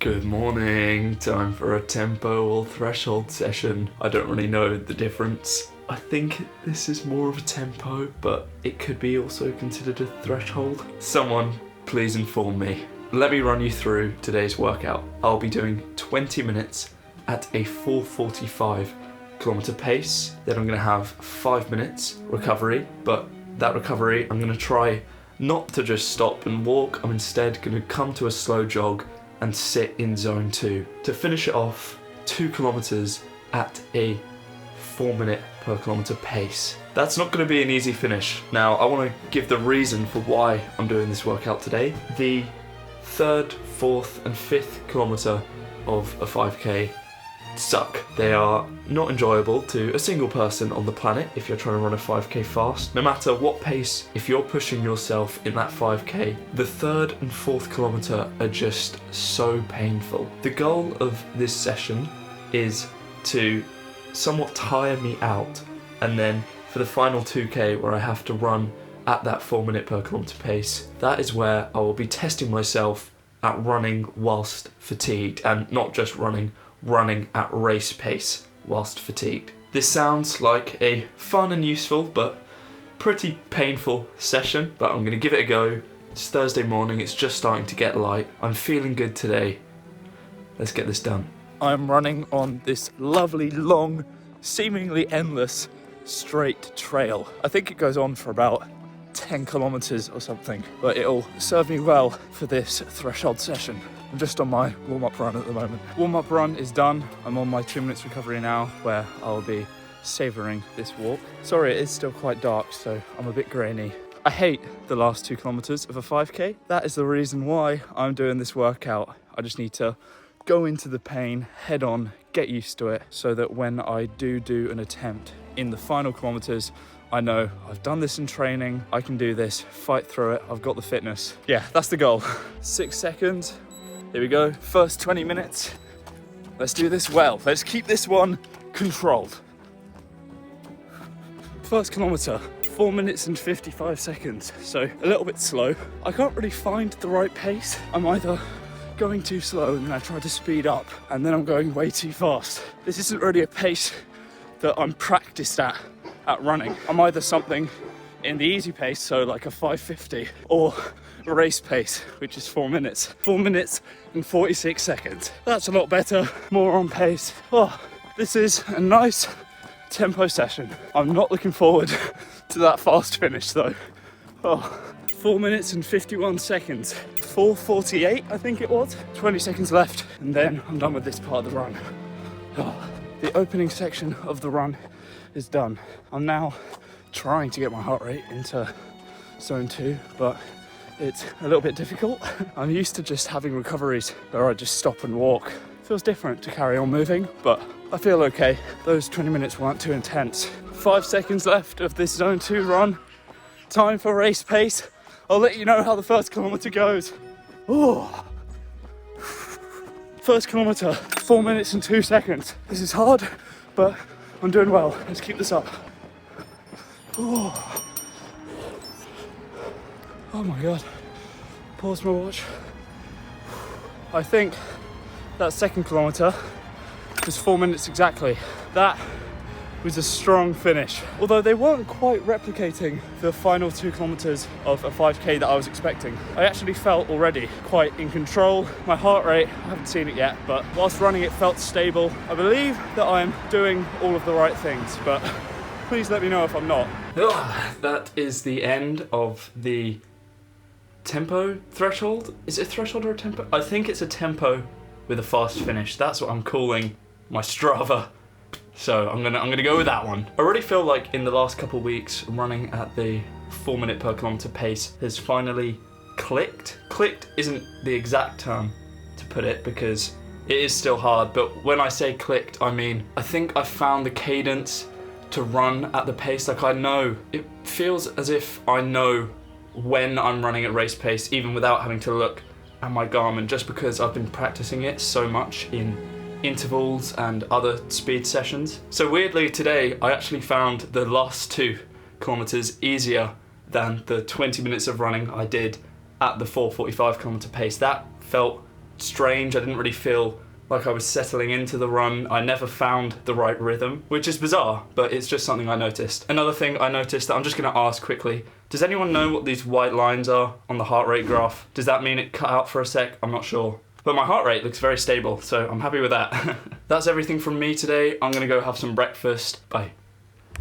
Good morning, time for a tempo or threshold session. I don't really know the difference. I think this is more of a tempo, but it could be also considered a threshold. Someone, please inform me. Let me run you through today's workout. I'll be doing 20 minutes at a 4:45 kilometer pace. Then I'm gonna have 5 minutes recovery, but that recovery, I'm gonna try not to just stop and walk. I'm instead gonna come to a slow jog and sit in zone 2. To finish it off, 2 kilometers at a 4 minute per kilometer pace. That's not gonna be an easy finish. Now, I wanna give the reason for why I'm doing this workout today. The 3rd, 4th, and 5th kilometer of a 5K suck. They are not enjoyable to a single person on the planet if you're trying to run a 5K fast. No matter what pace, if you're pushing yourself in that 5K, the 3rd and 4th kilometer are just so painful. The goal of this session is to somewhat tire me out, and then for the final 2K where I have to run at that 4 minute per kilometer pace, that is where I will be testing myself at running whilst fatigued, and not just running at race pace whilst fatigued. This sounds like a fun and useful but pretty painful session, but I'm gonna give it a go. It's Thursday morning, it's just starting to get light. I'm feeling good today. Let's get this done. I'm running on this lovely, long, seemingly endless, straight trail. I think it goes on for about 10 kilometers or something, but it'll serve me well for this threshold session. I'm just on my warm-up run at the moment. Warm-up run is done. I'm on my 2 minutes recovery now, where I'll be savouring this walk. Sorry, it is still quite dark, so I'm a bit grainy. I hate the last 2 kilometers of a 5K. That is the reason why I'm doing this workout. I just need to go into the pain head on, get used to it, so that when I do an attempt in the final kilometers, I know I've done this in training, I can do this, fight through it, I've got the fitness. Yeah, that's the goal. 6 seconds. Here we go, first 20 minutes. Let's do this well. Let's keep this one controlled. First kilometer, 4 minutes and 55 seconds. So a little bit slow. I can't really find the right pace. I'm either going too slow and then I try to speed up, and then I'm going way too fast. This isn't really a pace that I'm practiced at running. I'm either something in the easy pace, so like a 5:50, or race pace, which is 4 minutes. 4 minutes and 46 seconds. That's a lot better, more on pace. Oh, this is a nice tempo session. I'm not looking forward to that fast finish though. Oh, 4 minutes and 51 seconds. 4:48, I think it was. 20 seconds left, and then I'm done with this part of the run. Oh, the opening section of the run is done. I'm now trying to get my heart rate into zone 2, but it's a little bit difficult. I'm used to just having recoveries where I just stop and walk. Feels different to carry on moving, but I feel okay. Those 20 minutes weren't too intense. 5 seconds left of this zone 2 run. Time for race pace. I'll let you know how the first kilometer goes. Oh. First kilometer, 4 minutes and 2 seconds. This is hard, but I'm doing well. Let's keep this up. Oh. Oh my God. Pause my watch. I think that second kilometer was 4 minutes exactly. That was a strong finish. Although they weren't quite replicating the final 2 kilometers of a 5K that I was expecting. I actually felt already quite in control. My heart rate, I haven't seen it yet, but whilst running it felt stable. I believe that I'm doing all of the right things, but please let me know if I'm not. That is the end of the tempo threshold. Is it a threshold or a tempo? I think it's a tempo with a fast finish. That's what I'm calling my Strava. So I'm gonna go with that one. I already feel like in the last couple of weeks, running at the 4 minute per kilometer pace has finally clicked. Clicked isn't the exact term to put it because it is still hard, but when I say clicked, I mean, I think I found the cadence to run at the pace. Like I know, it feels as if I know when I'm running at race pace, even without having to look at my Garmin, just because I've been practicing it so much in intervals and other speed sessions. So weirdly today, I actually found the last 2 kilometers easier than the 20 minutes of running I did at the 4:45 kilometer pace. That felt strange. I didn't really feel like I was settling into the run. I never found the right rhythm, which is bizarre, but it's just something I noticed. Another thing I noticed that I'm just gonna ask quickly, does anyone know what these white lines are on the heart rate graph? Does that mean it cut out for a sec? I'm not sure. But my heart rate looks very stable, so I'm happy with that. That's everything from me today. I'm gonna go have some breakfast. Bye.